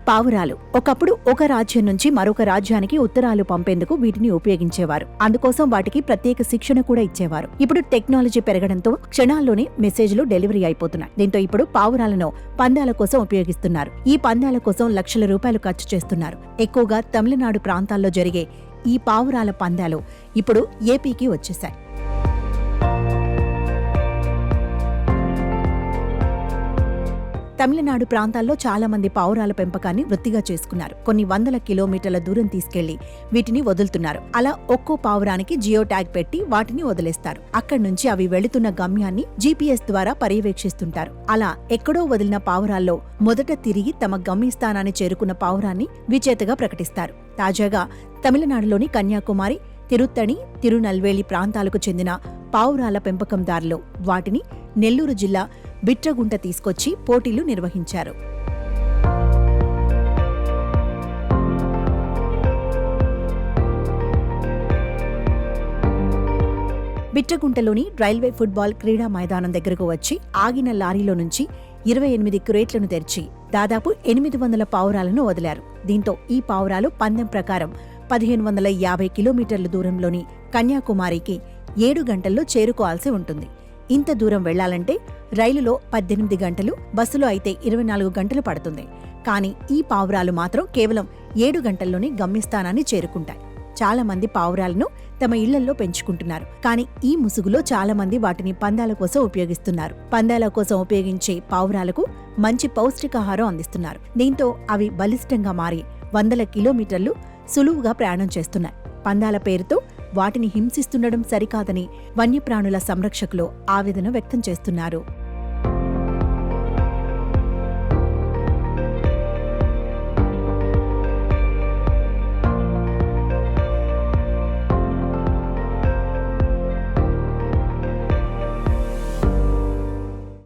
పావురాలు ఒకప్పుడు ఒక రాజ్యం నుంచి మరొక రాజ్యానికి ఉత్తరాలు పంపేందుకు వీటిని ఉపయోగించేవారు. అందుకోసం వాటికి ప్రత్యేక శిక్షణ కూడా ఇచ్చేవారు. ఇప్పుడు టెక్నాలజీ పెరగడంతో క్షణాల్లోనే మెసేజ్లు డెలివరీ అయిపోతున్నాయి. దీంతో ఇప్పుడు పావురాలను పందాల కోసం ఉపయోగిస్తున్నారు. ఈ పందాల కోసం లక్షల రూపాయలు ఖర్చు చేస్తున్నారు. ఎక్కువగా తమిళనాడు ప్రాంతాల్లో జరిగే ఈ పావురాల పందాలు ఇప్పుడు ఏపీకి వచ్చేశాయి. తమిళనాడు ప్రాంతాల్లో చాలా మంది పావురాల పెంపకాన్ని వృత్తిగా చేసుకున్నారు. కొన్ని వందల కిలోమీటర్ల దూరం తీసుకెళ్లి వీటిని వదులుతున్నారు. అలా ఒక్కో పావురానికి జియో ట్యాగ్ పెట్టి వాటిని వదిలేస్తారు. అక్కడి నుంచి అవి వెళుతున్న గమ్యాన్ని జీపీఎస్ ద్వారా పర్యవేక్షిస్తుంటారు. అలా ఎక్కడో వదిలిన పావురాల్లో మొదట తిరిగి తమ గమ్యస్థానాన్ని చేరుకున్న పావురాన్ని విజేతగా ప్రకటిస్తారు. తాజాగా తమిళనాడులోని కన్యాకుమారి, తిరుత్తణి, తిరునల్వేలి ప్రాంతాలకు చెందిన పావురాల పెంపకందారులు వాటిని నెల్లూరు జిల్లా బిట్రగుంట తీసుకొచ్చి పోటీలు నిర్వహించారు. బిట్రగుంటలోని రైల్వే ఫుట్బాల్ క్రీడా మైదానం దగ్గరకు వచ్చి ఆగిన లారీలో నుంచి 28 క్రేట్లను తెరిచి దాదాపు 800 పావురాలను వదిలారు. దీంతో ఈ పావురాలు పందెం ప్రకారం 1550 కిలోమీటర్ల దూరంలోని కన్యాకుమారికి 7 గంటల్లో చేరుకోవాల్సి ఉంటుంది. ఇంత దూరం వెళ్లాలంటే రైలులో 18 గంటలు, బస్సులో అయితే 24 గంటలు పడుతుంది. కానీ ఈ పావురాలు మాత్రం కేవలం 7 గంటల్లోనే గమ్యస్థానాన్ని చేరుకుంటాయి. చాలా మంది పావురాలను తమ ఇళ్లల్లో పెంచుకుంటున్నారు. కానీ ఈ ముసుగులో చాలా మంది వాటిని పందాల కోసం ఉపయోగిస్తున్నారు. పందాల కోసం ఉపయోగించే పావురాలకు మంచి పౌష్టికాహారం అందిస్తున్నారు. దీంతో అవి బలిష్టంగా మారి వందల కిలోమీటర్లు సులువుగా ప్రయాణం చేస్తున్నాయి. పందాల పేరుతో వాటిని హింసిస్తుండడం సరికాదని వన్యప్రాణుల సంరక్షకులు ఆవేదన వ్యక్తం చేస్తున్నారు.